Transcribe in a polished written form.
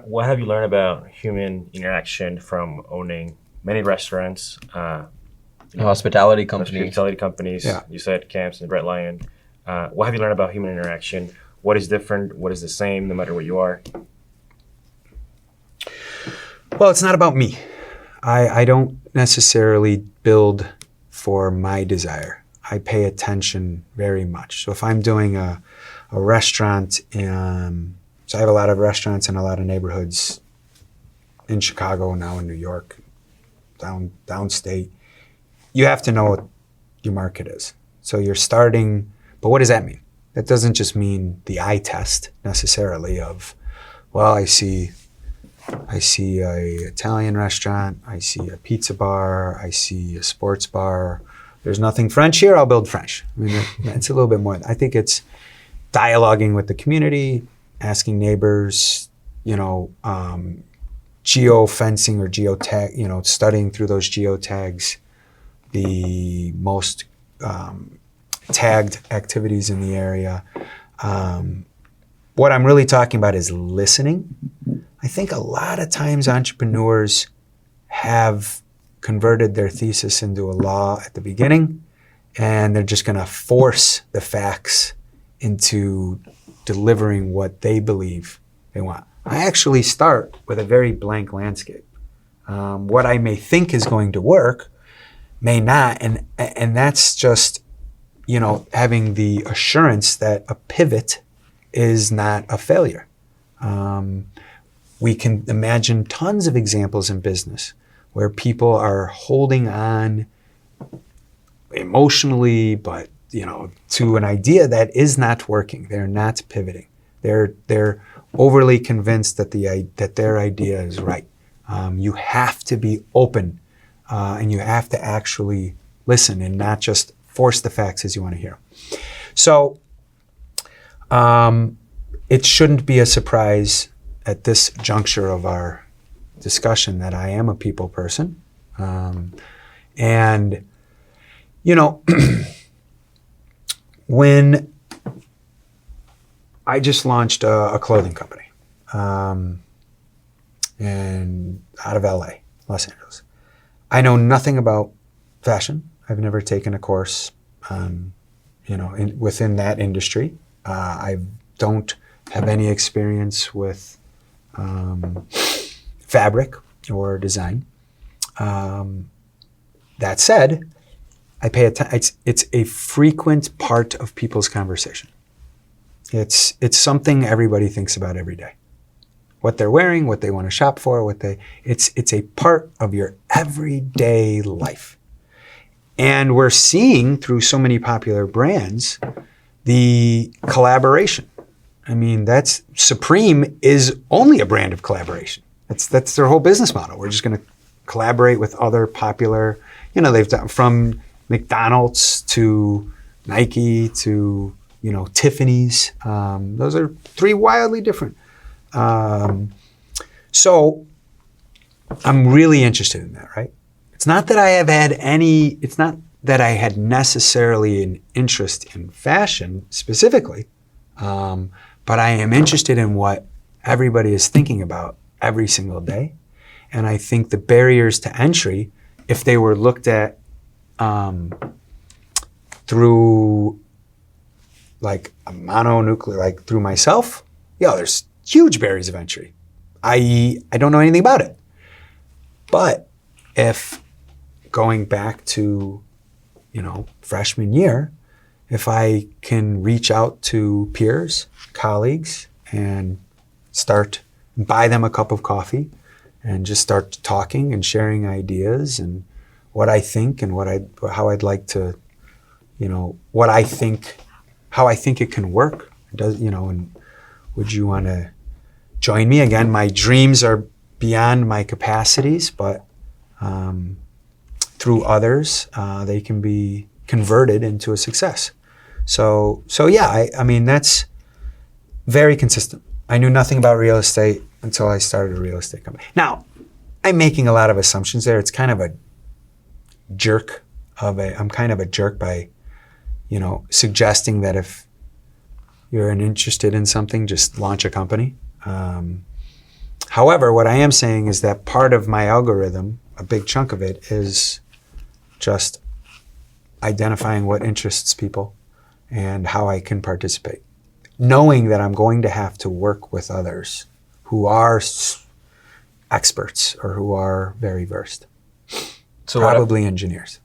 What have you learned about human interaction from owning many restaurants, Hospitality companies? Hospitality companies. Yeah. You said KAMS and Red Lion. What have you learned about human interaction? What is different? What is the same, no matter where you are? Well, it's not about me. I don't necessarily build for my desire. I pay attention very much. So if I'm doing a restaurant, so I have a lot of restaurants in a lot of neighborhoods in Chicago, now in New York, downstate. You have to know what your market is. So you're starting, but what does that mean? That doesn't just mean the eye test necessarily of, well, I see a Italian restaurant, I see a pizza bar, I see a sports bar. There's nothing French here, I'll build French. I mean, it's a little bit more. I think it's dialoguing with the community, asking neighbors, geo-fencing or geotag, studying through those geotags, the most tagged activities in the area. What I'm really talking about is listening. I think a lot of times entrepreneurs have converted their thesis into a law at the beginning, and they're just going to force the facts into delivering what they believe they want. I actually start with a very blank landscape. What I may think is going to work may not, and that's just, having the assurance that a pivot is not a failure. We can imagine tons of examples in business where people are holding on emotionally, but to an idea that is not working. They're not pivoting. They're overly convinced that that their idea is right. You have to be open, and you have to actually listen and not just force the facts as you want to hear. So it shouldn't be a surprise at this juncture of our discussion that I am a people person. And, when I just launched a clothing company, and out of LA, Los Angeles. I know nothing about fashion. I've never taken a course, within that industry. I don't have any experience with fabric or design. That said, I pay attention. It's a frequent part of people's conversation. It's something everybody thinks about every day. What they're wearing, what they want to shop for, it's a part of your everyday life. And we're seeing through so many popular brands the collaboration. I mean, Supreme is only a brand of collaboration. That's their whole business model. We're just going to collaborate with other popular, they've done from McDonald's to Nike to, Tiffany's. Those are three wildly different. So I'm really interested in that, right? It's not that I had necessarily an interest in fashion specifically, but I am interested in what everybody is thinking about every single day. And I think the barriers to entry, if they were looked at through like a mononuclear, like through myself, there's huge barriers of entry, i.e. I don't know anything about it. But if going back to, freshman year, if I can reach out to peers, colleagues, and buy them a cup of coffee and just start talking and sharing ideas and what I think and how I'd like to, how I think it can work. And would you want to join me? Again, my dreams are beyond my capacities, but through others, they can be converted into a success. So yeah, I mean, that's very consistent. I knew nothing about real estate until I started a real estate company. Now, I'm making a lot of assumptions there. It's kind of a jerk I'm kind of a jerk by, suggesting that if you're interested in something, just launch a company. However, what I am saying is that part of my algorithm, a big chunk of it, is just identifying what interests people and how I can participate. Knowing that I'm going to have to work with others who are experts or who are very versed. So Probably engineers.